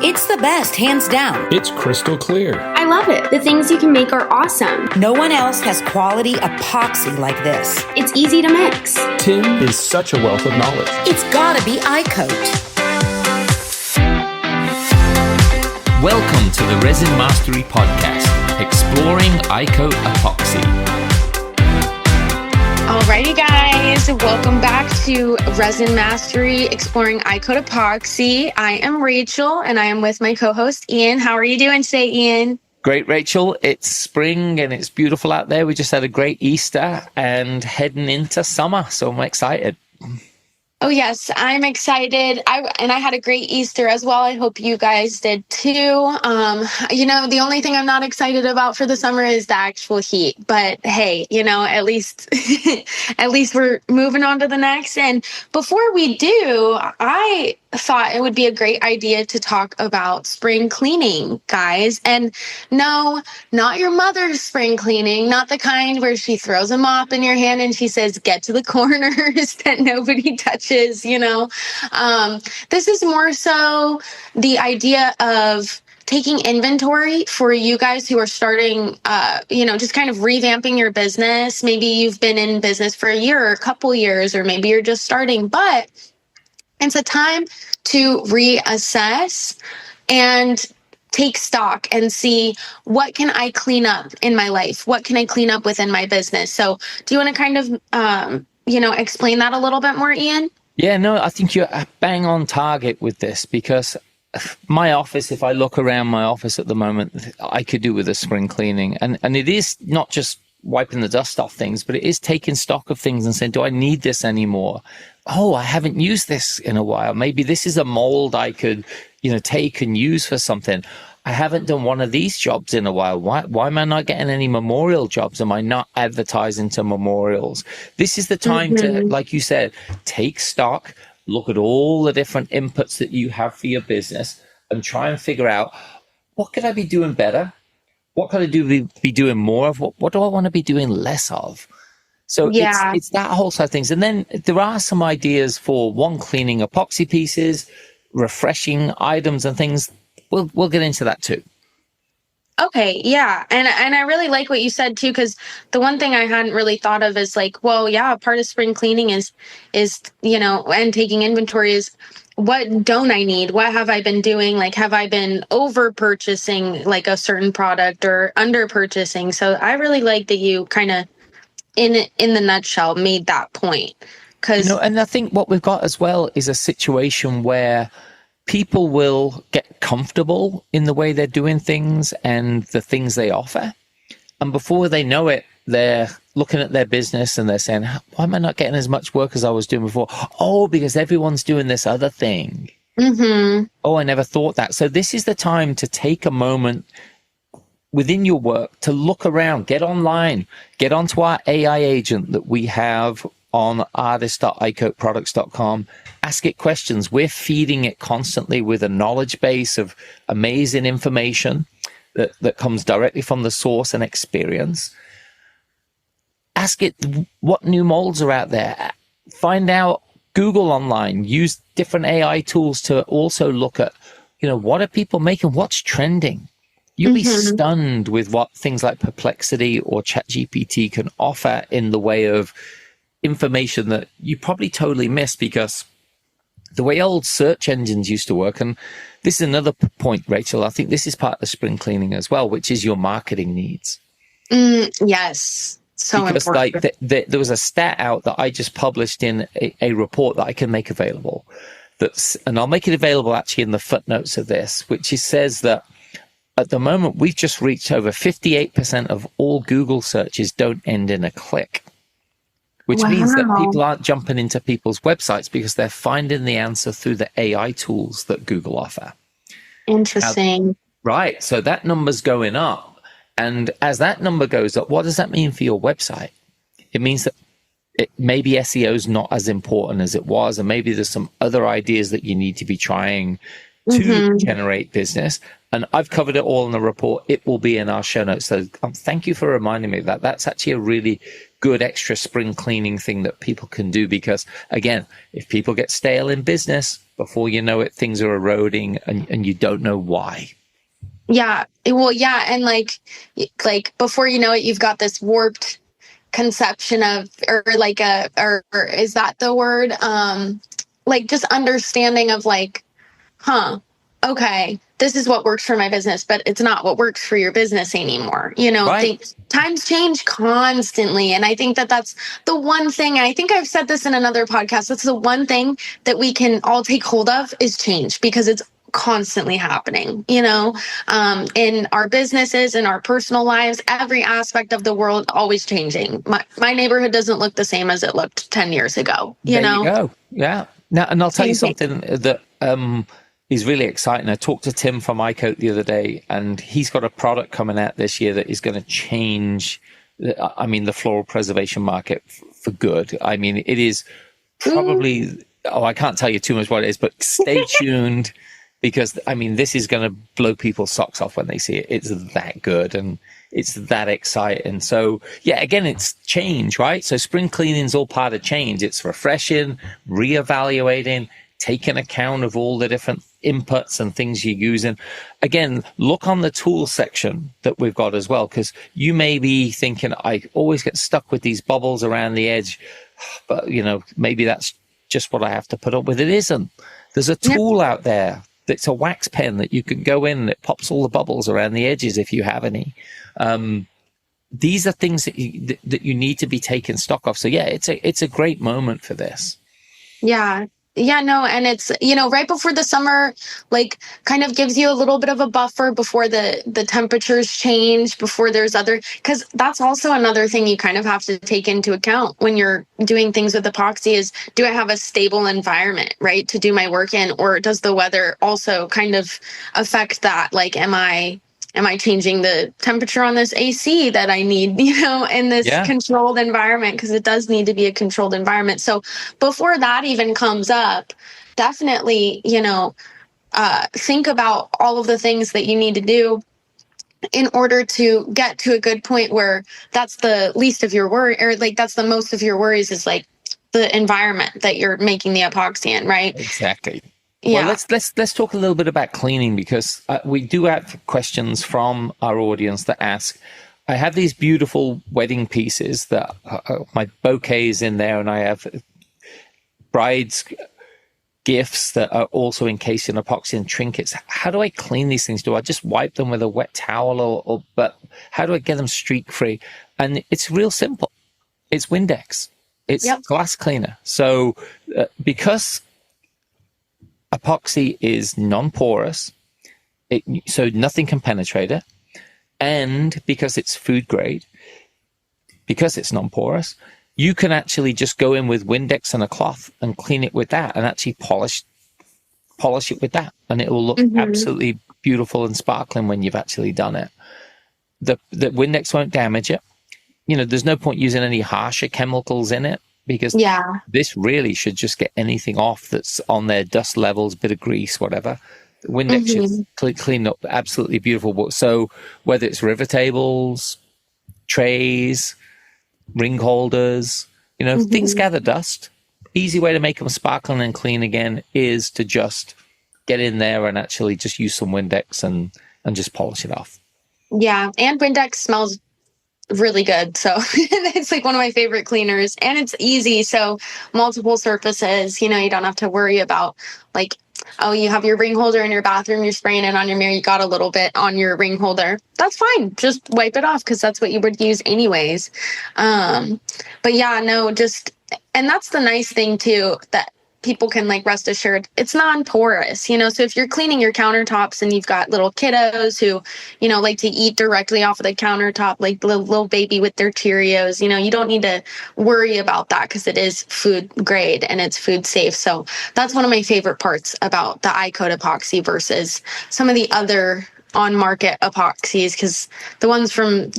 It's the best, hands down. It's crystal clear. I love it. The things you can make are awesome. No one else has quality epoxy like this. It's easy to mix. Tim is such a wealth of knowledge. It's gotta be iCoat. Welcome to the Resin Mastery Podcast, exploring iCoat epoxy. Alrighty guys, welcome back to Resin Mastery, exploring iCoat epoxy. I am Rachel and I am with my co-host Ian. How are you doing today, Ian? Great, Rachel. It's spring and it's beautiful out there. We just had a great Easter and heading into summer, so I'm excited. Oh yes, I'm excited. I had a great Easter as well. I hope you guys did too. The only thing I'm not excited about for the summer is the actual heat. But hey, at least we're moving on to the next. And before we do, I thought it would be a great idea to talk about spring cleaning, guys. And no, not your mother's spring cleaning, not the kind where she throws a mop in your hand and she says, get to the corners that nobody touches, This is more so the idea of taking inventory for you guys who are starting, just kind of revamping your business. Maybe you've been in business for a year or a couple years, or maybe you're just starting, but it's a time to reassess and take stock and see, what can I clean up in my life? What can I clean up within my business? So do you want to kind of, explain that a little bit more, Ian? Yeah, no, I think you're bang on target with this, because my office, if I look around my office at the moment, I could do with a spring cleaning. And it is not just wiping the dust off things, but it is taking stock of things and saying, do I need this anymore? Oh, I haven't used this in a while. Maybe this is a mold I could, take and use for something. I haven't done one of these jobs in a while. Why am I not getting any memorial jobs? Am I not advertising to memorials? This is the time to, like you said, take stock, look at all the different inputs that you have for your business and try and figure out, what could I be doing better? What could I be doing more of? What do I want to be doing less of? So it's that whole side of things. And then there are some ideas for cleaning epoxy pieces, refreshing items and things. We'll get into that too. Okay, yeah. And I really like what you said too, because the one thing I hadn't really thought of is like, well, yeah, part of spring cleaning is and taking inventory is, what don't I need? What have I been doing? Like, have I been over purchasing like a certain product or under purchasing? So I really like that you kind of in the nutshell made that point. And I think what we've got as well is a situation where people will get comfortable in the way they're doing things and the things they offer. And before they know it, they're looking at their business and they're saying, why am I not getting as much work as I was doing before? Oh, because everyone's doing this other thing. Mm-hmm. Oh, I never thought that. So this is the time to take a moment within your work to look around, get online, get onto our AI agent that we have on artist.icoatproducts.com. Ask it questions. We're feeding it constantly with a knowledge base of amazing information that comes directly from the source and experience. Ask it what new molds are out there. Find out, Google online, use different AI tools to also look at, what are people making? What's trending? You'll be stunned with what things like Perplexity or ChatGPT can offer in the way of information that you probably totally missed, because the way old search engines used to work, and this is another point, Rachel, I think this is part of the spring cleaning as well, which is your marketing needs. Yes. So because important. There was a stat out that I just published in a report that I can make available. And I'll make it available actually in the footnotes of this, which says that at the moment, we've just reached over 58% of all Google searches don't end in a click, which means that people aren't jumping into people's websites because they're finding the answer through the AI tools that Google offer. Interesting. Right. So that number's going up. And as that number goes up, what does that mean for your website? It means that maybe SEO is not as important as it was, and maybe there's some other ideas that you need to be trying to generate business. And I've covered it all in the report. It will be in our show notes. So thank you for reminding me of that. That's actually a really good extra spring cleaning thing that people can do, because again, if people get stale in business, Before you know it, things are eroding and you don't know why. Yeah. Well, yeah. And like before you know it, you've got this warped conception of, or is that the word? Like just understanding of like, okay, this is what works for my business, but it's not what works for your business anymore. Right. Times change constantly. And I think that that's the one thing, I think I've said this in another podcast, that's the one thing that we can all take hold of is change, because it's constantly happening, in our businesses, in our personal lives, every aspect of the world always changing. My neighborhood doesn't look the same as it looked 10 years ago, There you go. Yeah. Now, and I'll tell you something that is really exciting. I talked to Tim from iCoat the other day, and he's got a product coming out this year that is going to change, the floral preservation market for good. I mean, it is probably, I can't tell you too much what it is, but stay tuned. Because, this is going to blow people's socks off when they see it. It's that good and it's that exciting. So, yeah, again, it's change, right? So spring cleaning is all part of change. It's refreshing, reevaluating, taking account of all the different inputs and things you're using. Again, look on the tools section that we've got as well, because you may be thinking, I always get stuck with these bubbles around the edge. But, maybe that's just what I have to put up with. It isn't. There's a tool out there. It's a wax pen that you can go in and it pops all the bubbles around the edges if you have any. These are things that you need to be taking stock of. So yeah, it's a great moment for this. Yeah. Yeah, no, and it's, right before the summer, like kind of gives you a little bit of a buffer before the temperatures change, before there's because that's also another thing you kind of have to take into account when you're doing things with epoxy is, do I have a stable environment, right, to do my work in, or does the weather also kind of affect that? Like, am I changing the temperature on this AC that I need, in this controlled environment? Because it does need to be a controlled environment. So before that even comes up, definitely, think about all of the things that you need to do in order to get to a good point where that's the least of your worry, or like that's the most of your worries is like the environment that you're making the epoxy in, right? Exactly. Yeah. Well, let's talk a little bit about cleaning, because we do have questions from our audience that ask, I have these beautiful wedding pieces that my bouquet is in there, and I have brides' gifts that are also encased in epoxy and trinkets. How do I clean these things? Do I just wipe them with a wet towel, but how do I get them streak free? And it's real simple. It's Windex. It's glass cleaner. So because epoxy is non-porous, so nothing can penetrate it. And because it's food grade, because it's non-porous, you can actually just go in with Windex and a cloth and clean it with that, and actually polish it with that. And it will look absolutely beautiful and sparkling when you've actually done it. The Windex won't damage it. There's no point using any harsher chemicals in it, because this really should just get anything off that's on there, dust levels, bit of grease, whatever. The Windex should clean up absolutely beautiful. So whether it's river tables, trays, ring holders, things gather dust. Easy way to make them sparkling and clean again is to just get in there and actually just use some Windex and just polish it off. Yeah, and Windex smells really good. So it's like one of my favorite cleaners, and it's easy. So multiple surfaces, you don't have to worry about like, oh, you have your ring holder in your bathroom, you're spraying it on your mirror, you got a little bit on your ring holder. That's fine. Just wipe it off, because that's what you would use anyways. But yeah, no, and that's the nice thing too, that people can like rest assured it's non-porous, so if you're cleaning your countertops and you've got little kiddos who, like to eat directly off of the countertop, like the little baby with their Cheerios, you don't need to worry about that, because it is food grade and it's food safe. So that's one of my favorite parts about the iCoat epoxy versus some of the other on-market epoxies, because the ones from,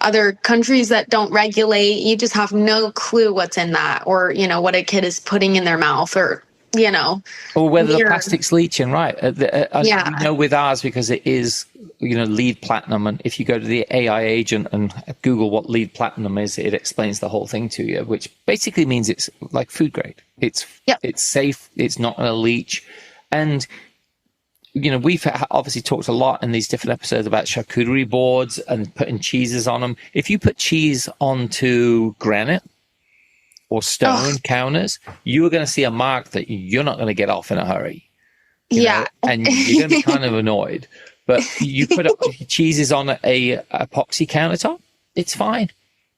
other countries that don't regulate, you just have no clue what's in that, or, what a kid is putting in their mouth, or you know, or whether the weird. plastic's leaching, right? Yeah. We know with ours because it is, lead platinum. And if you go to the AI agent and Google what lead platinum is, it explains the whole thing to you, which basically means it's like food grade. It's safe. It's not going to leach. And, we've obviously talked a lot in these different episodes about charcuterie boards and putting cheeses on them. If you put cheese onto granite or stone counters, you are going to see a mark that you're not going to get off in a hurry. And you're going to be kind of annoyed. But you put cheeses on a epoxy countertop, it's fine.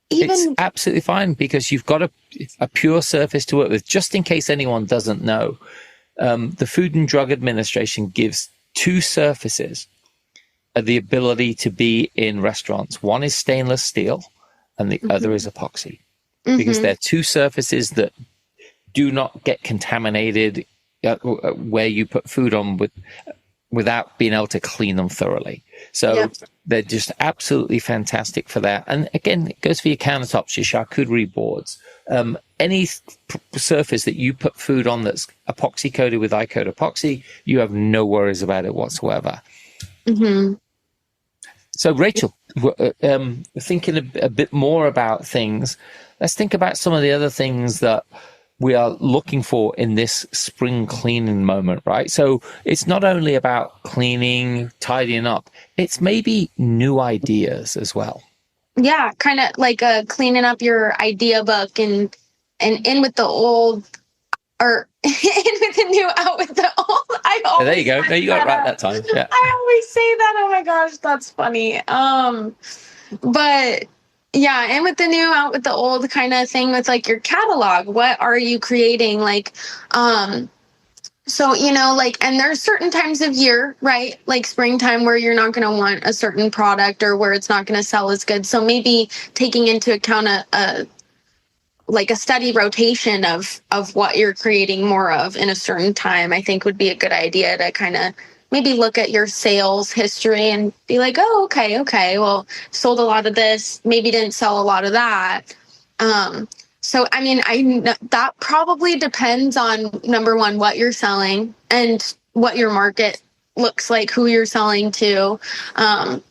It's absolutely fine because you've got a pure surface to work with. Just in case anyone doesn't know, the Food and Drug Administration gives two surfaces the ability to be in restaurants. One is stainless steel and the other is epoxy, because they're two surfaces that do not get contaminated where you put food on without being able to clean them thoroughly. So they're just absolutely fantastic for that. And again, it goes for your countertops, your charcuterie boards, any surface that you put food on that's epoxy coated with iCoat epoxy, you have no worries about it whatsoever. So Rachel, thinking a bit more about things, let's think about some of the other things that we are looking for in this spring cleaning moment, right? So it's not only about cleaning, tidying up, it's maybe new ideas as well. Yeah, kind of like cleaning up your idea book and in with the old, or in with the new, out with the old. There you go. No, you got it right that time. Yeah. I always say that. Oh my gosh, that's funny. But yeah, in with the new, out with the old kind of thing with like your catalog. What are you creating? Like, so, and there's certain times of year, right? Like springtime where you're not going to want a certain product or where it's not going to sell as good. So maybe taking into account a steady rotation of what you're creating more of in a certain time, I think would be a good idea to kind of maybe look at your sales history and be like, oh, okay. Well, sold a lot of this, maybe didn't sell a lot of that. So, I mean, that probably depends on, number one, what you're selling and what your market looks like, who you're selling to.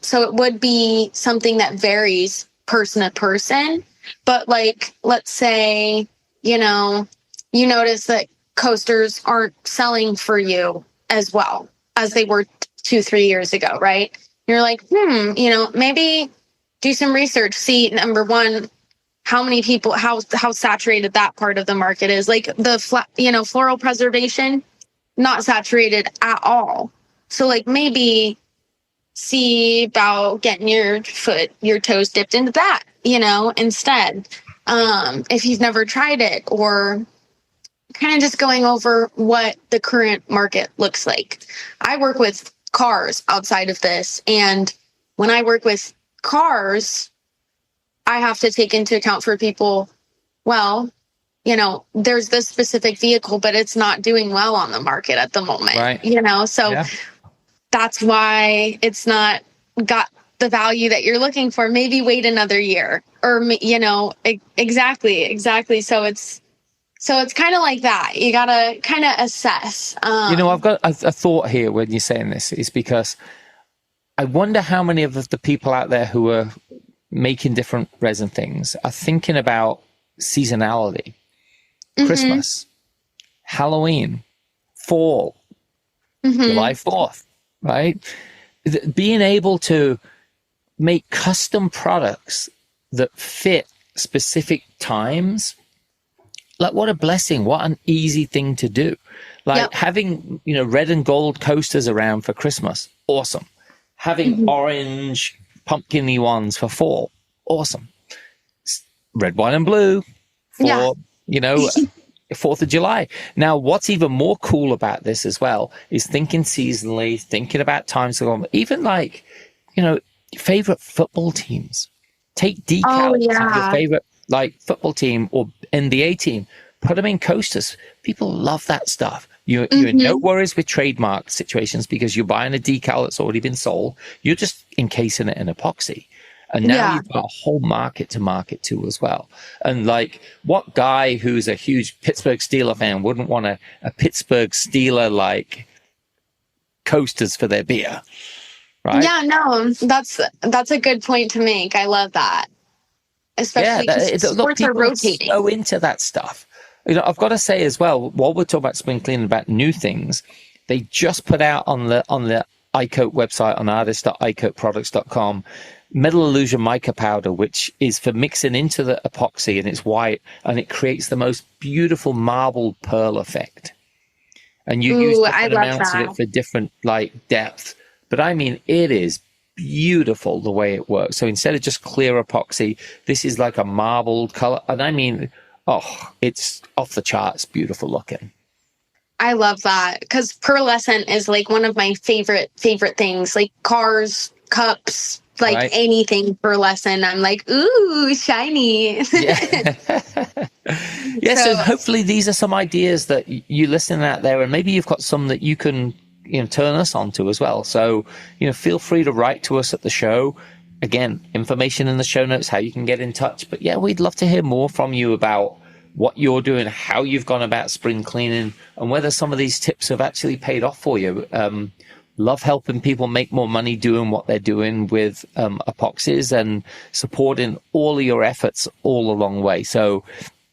So it would be something that varies person to person. But like, let's say, you notice that coasters aren't selling for you as well as they were 2-3 years ago, right? You're like, maybe do some research. See, number one, how many people, how saturated that part of the market is. Like the floral preservation, not saturated at all. So like maybe see about getting your toes dipped into that, instead, if you've never tried it, or kind of just going over what the current market looks like. I work with cars outside of this. And when I work with cars, I have to take into account for people, well, there's this specific vehicle, but it's not doing well on the market at the moment, right? So that's why it's not got the value that you're looking for. Maybe wait another year, or, exactly. So it's kind of like that. You got to kind of assess. I've got a thought here when you're saying this, is because I wonder how many of the people out there who are making different resin things are thinking about seasonality, Christmas, Halloween, fall, July 4th, right? Being able to make custom products that fit specific times, like what a blessing, what an easy thing to do. Like having, red and gold coasters around for Christmas, awesome. Having orange pumpkin-y ones for fall, awesome. Red, white, and blue for, 4th of July. Now, what's even more cool about this as well is thinking seasonally, thinking about times to go, even like, favorite football teams. Take decals of your favorite football team or NBA team, put them in coasters. People love that stuff. You're in no worries with trademark situations because you're buying a decal that's already been sold. You're just encasing it in epoxy. And now Yeah. you've got a whole market to market to as well. And like, what guy who's a huge Pittsburgh Steelers fan wouldn't want a Pittsburgh Steeler like coasters for their beer, right? Yeah, no, that's a good point to make. I love that. Especially because sports are rotating. So into that stuff. You know, I've got to say as well, while we're talking about spring cleaning, about new things, they just put out on the iCoat website on artist.icoatproducts.com metal illusion mica powder, which is for mixing into the epoxy, and it's white, and it creates the most beautiful marbled pearl effect. And you use different amounts of it for different like depth. But I mean, it is beautiful the way it works. So instead of just clear epoxy, this is like a marbled color. And I mean, it's off the charts beautiful looking. I love that because pearlescent is like one of my favorite things, like cars, cups, like anything pearlescent. I'm like, ooh, shiny. Yeah. So hopefully these are some ideas that you listening out there, and maybe you've got some that you can, you know, turn us on to as well. So, you know, feel free to write to us at the show. Again, information in the show notes, how you can get in touch. But yeah, we'd love to hear more from you about what you're doing, how you've gone about spring cleaning, and whether some of these tips have actually paid off for you. Love helping people make more money doing what they're doing with epoxies, and supporting all of your efforts all along the way. So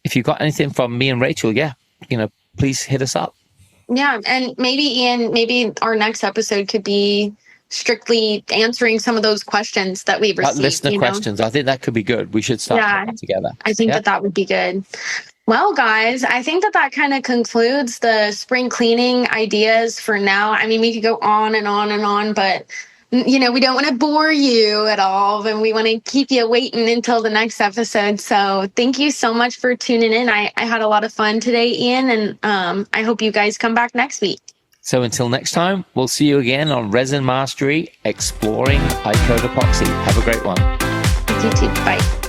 if you've got anything from me and Rachel, you know, please hit us up. Yeah. And maybe, Ian, maybe our next episode could be strictly answering some of those questions that we've received. Listener questions. I think that could be good. We should start that together. I think that would be good. Well, guys, I think that kind of concludes the spring cleaning ideas for now. I mean, we could go on and on and on, but, you know, we don't want to bore you at all, and we want to keep you waiting until the next episode. So thank you so much for tuning in. I had a lot of fun today, Ian, and I hope you guys come back next week. So until next time, we'll see you again on Resin Mastery, exploring iCoat epoxy. Have a great one. You too. Bye.